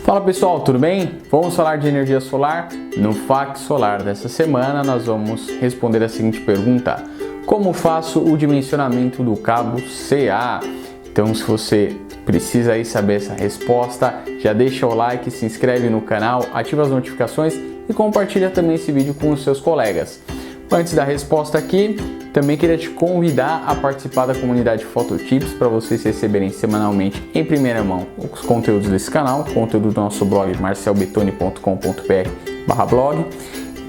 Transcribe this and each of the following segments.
Fala pessoal, tudo bem? Vamos falar de energia solar? No FAQ Solar dessa semana nós vamos responder a seguinte pergunta: como faço o dimensionamento do cabo CA? Então, se você precisa aí saber essa resposta, já deixa o like, se inscreve no canal, ativa as notificações e compartilha também esse vídeo com os seus colegas. Antes da resposta aqui, também queria te convidar a participar da comunidade Phototips para vocês receberem semanalmente em primeira mão os conteúdos desse canal, conteúdo do nosso blog marcelbetone.com.br/blog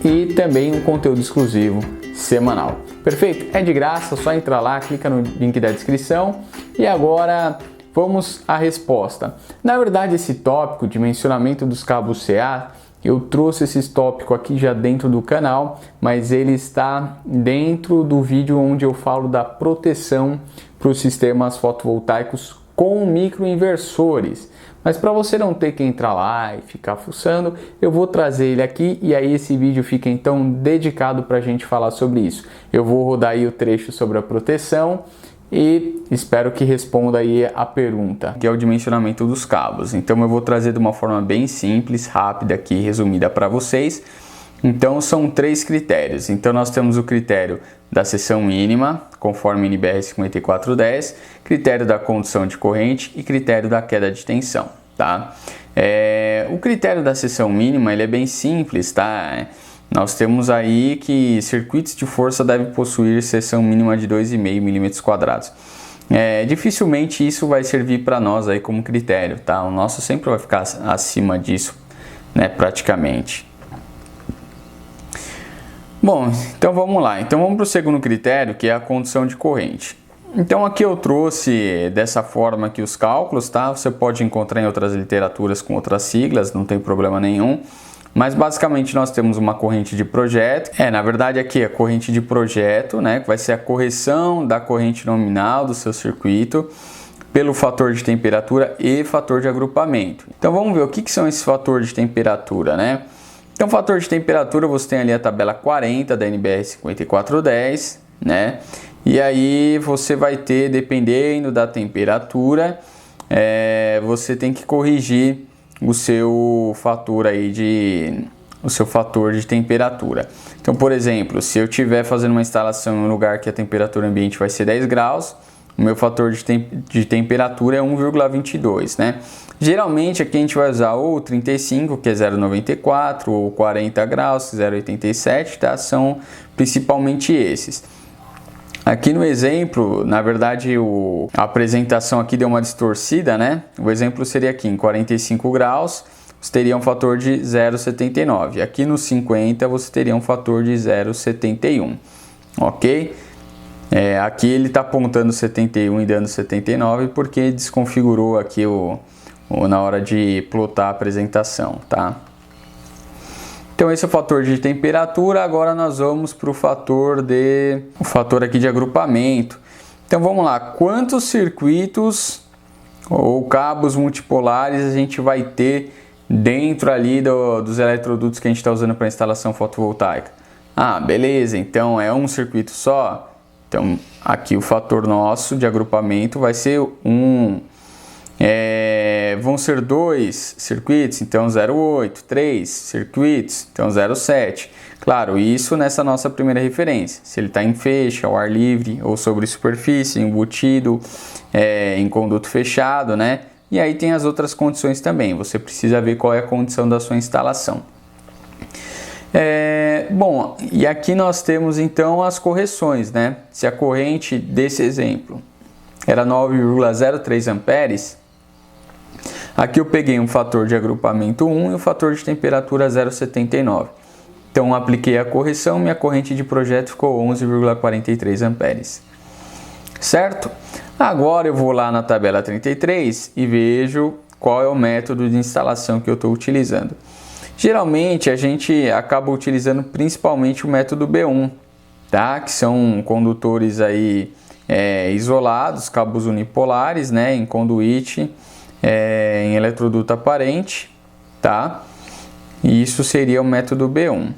e também um conteúdo exclusivo semanal. Perfeito? É de graça, só entrar lá, clica no link da descrição e agora vamos à resposta. Na verdade, esse tópico, dimensionamento dos cabos CA, eu trouxe esse tópico aqui já dentro do canal, mas ele está dentro do vídeo onde eu falo da proteção para os sistemas fotovoltaicos com microinversores. Mas para você não ter que entrar lá e ficar fuçando, eu vou trazer ele aqui e aí esse vídeo fica então dedicado para a gente falar sobre isso. Eu vou rodar aí o trecho sobre a proteção e espero que responda aí a pergunta, que é o dimensionamento dos cabos. Então eu vou trazer de uma forma bem simples, rápida aqui, resumida para vocês. Então são três critérios. Então nós temos o critério da seção mínima, conforme NBR 5410, critério da condução de corrente e critério da queda de tensão, tá? O critério da seção mínima, ele é bem simples, tá? Nós temos aí que circuitos de força devem possuir seção mínima de 2,5 mm². Dificilmente isso vai servir para nós aí como critério, tá? O nosso sempre vai ficar acima disso, né, praticamente. Bom, então vamos lá. Então vamos para o segundo critério, que é a condução de corrente. Então aqui eu trouxe dessa forma aqui os cálculos, tá? Você pode encontrar em outras literaturas com outras siglas, não tem problema nenhum. Mas basicamente nós temos uma corrente de projeto. Na verdade aqui a corrente de projeto, né, que vai ser a correção da corrente nominal do seu circuito pelo fator de temperatura e fator de agrupamento. Então vamos ver o que são esses fatores de temperatura, né? Então, fator de temperatura, você tem ali a tabela 40 da NBR 5410, né? E aí você vai ter, dependendo da temperatura, você tem que corrigir o seu fator aí de temperatura. Então, por exemplo, se eu estiver fazendo uma instalação em um lugar que a temperatura ambiente vai ser 10 graus, o meu fator de temperatura é 1,22, né? Geralmente aqui a gente vai usar ou 35, que é 0,94, ou 40 graus, 0,87, tá? São principalmente esses. Aqui no exemplo, na verdade, a apresentação aqui deu uma distorcida, né? O exemplo seria aqui, em 45 graus, você teria um fator de 0,79. Aqui no 50, você teria um fator de 0,71, ok? Aqui ele está apontando 71 e dando 79 porque desconfigurou aqui na hora de plotar a apresentação, tá? Então esse é o fator de temperatura. Agora nós vamos para o fator aqui de agrupamento. Então vamos lá, quantos circuitos ou cabos multipolares a gente vai ter dentro ali dos eletrodutos que a gente está usando para instalação fotovoltaica? Beleza, então é um circuito só. Então aqui o fator nosso de agrupamento vai ser 1. Vão ser 2 circuitos, então 0,8, 3 circuitos, então 0,7. Claro, isso nessa nossa primeira referência. Se ele está em feixe, ao ar livre ou sobre superfície, embutido, em conduto fechado, né? E aí tem as outras condições também. Você precisa ver qual é a condição da sua instalação. Bom, e aqui nós temos então as correções, né? Se a corrente desse exemplo era 9,03 amperes, aqui eu peguei um fator de agrupamento 1 e o fator de temperatura 0,79. Então apliquei a correção, minha corrente de projeto ficou 11,43 amperes. Certo? Agora eu vou lá na tabela 33 e vejo qual é o método de instalação que eu estou utilizando. Geralmente a gente acaba utilizando principalmente o método B1, tá? Que são condutores aí isolados, cabos unipolares, né? Em conduíte, em eletroduto aparente, tá? E isso seria o método B1.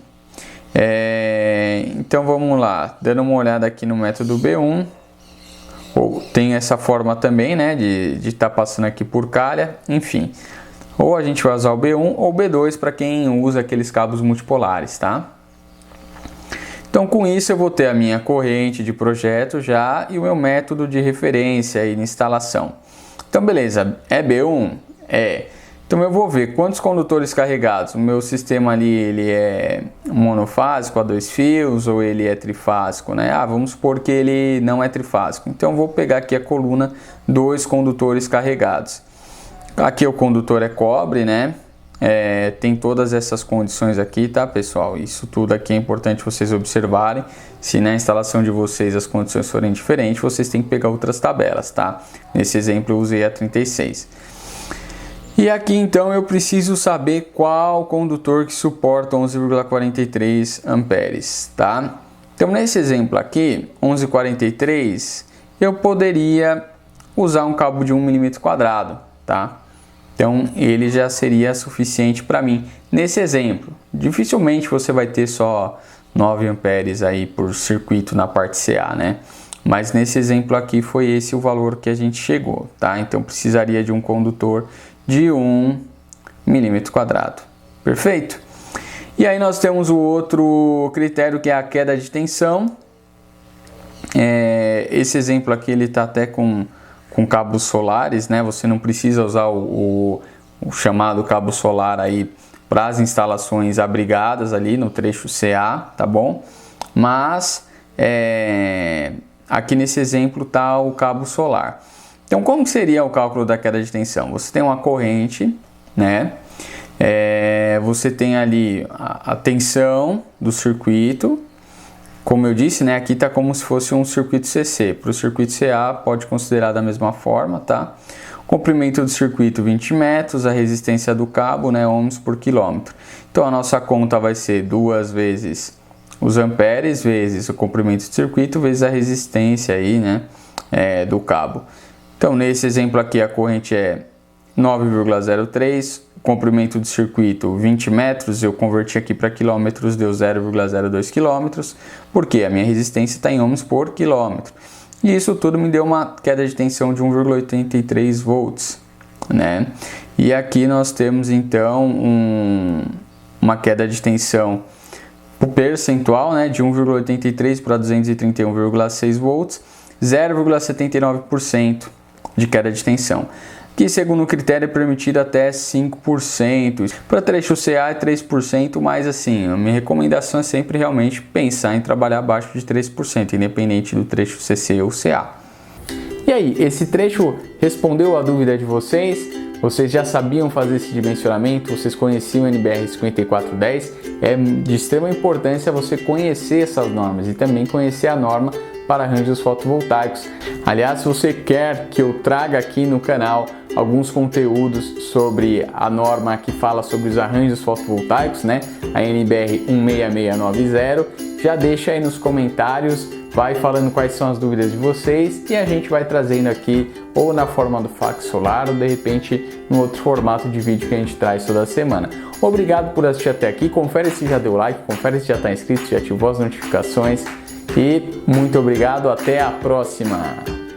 Então vamos lá, dando uma olhada aqui no método B1, tem essa forma também, né, de estar passando aqui por calha, enfim. Ou a gente vai usar o B1 ou o B2 para quem usa aqueles cabos multipolares, tá? Então com isso eu vou ter a minha corrente de projeto já e o meu método de referência e de instalação. Então beleza, é B1? É. Então eu vou ver quantos condutores carregados. O meu sistema ali ele é monofásico a 2 fios ou ele é trifásico, né? Vamos supor que ele não é trifásico. Então eu vou pegar aqui a coluna 2 condutores carregados. Aqui o condutor é cobre, né? Tem todas essas condições aqui, tá, pessoal? Isso tudo aqui é importante vocês observarem. Se na instalação de vocês as condições forem diferentes, vocês têm que pegar outras tabelas, tá? Nesse exemplo eu usei a 36. E aqui então eu preciso saber qual condutor que suporta 11,43 amperes, tá? Então nesse exemplo aqui, 11,43, eu poderia usar um cabo de 1 milímetro quadrado, tá? Então ele já seria suficiente para mim. Nesse exemplo, dificilmente você vai ter só 9 amperes aí por circuito na parte CA, né? Mas nesse exemplo aqui foi esse o valor que a gente chegou, tá? Então precisaria de um condutor de 1 milímetro quadrado. Perfeito? E aí nós temos o outro critério que é a queda de tensão. Esse exemplo aqui ele está até com cabos solares, né? Você não precisa usar o chamado cabo solar aí para as instalações abrigadas ali no trecho CA, tá bom? Mas aqui nesse exemplo tá o cabo solar. Então como seria o cálculo da queda de tensão? Você tem uma corrente, né? Você tem ali a tensão do circuito. Como eu disse, né, aqui está como se fosse um circuito CC. Para o circuito CA pode considerar da mesma forma, tá? Comprimento do circuito 20 metros, a resistência do cabo, né, ohms por quilômetro. Então a nossa conta vai ser 2 vezes os amperes, vezes o comprimento do circuito, vezes a resistência aí, né, do cabo. Então nesse exemplo aqui a corrente é 9,03, comprimento do circuito 20 metros, eu converti aqui para quilômetros, deu 0,02 quilômetros, porque a minha resistência está em ohms por quilômetro. E isso tudo me deu uma queda de tensão de 1,83 volts, né? E aqui nós temos então uma queda de tensão percentual, né, de 1,83 para 231,6 volts, 0,79% de queda de tensão, que segundo o critério é permitido até 5%. Para trecho CA é 3%, mas assim, a minha recomendação é sempre realmente pensar em trabalhar abaixo de 3%, independente do trecho CC ou CA. E aí, esse trecho respondeu a dúvida de vocês? Vocês já sabiam fazer esse dimensionamento? Vocês conheciam o NBR 5410? É de extrema importância você conhecer essas normas e também conhecer a norma para arranjos fotovoltaicos. Aliás, se você quer que eu traga aqui no canal alguns conteúdos sobre a norma que fala sobre os arranjos fotovoltaicos, né? A NBR 16690, já deixa aí nos comentários, vai falando quais são as dúvidas de vocês e a gente vai trazendo aqui ou na forma do fax solar ou de repente no outro formato de vídeo que a gente traz toda semana. Obrigado por assistir até aqui, confere se já deu like, confere se já está inscrito, se já ativou as notificações e muito obrigado, até a próxima!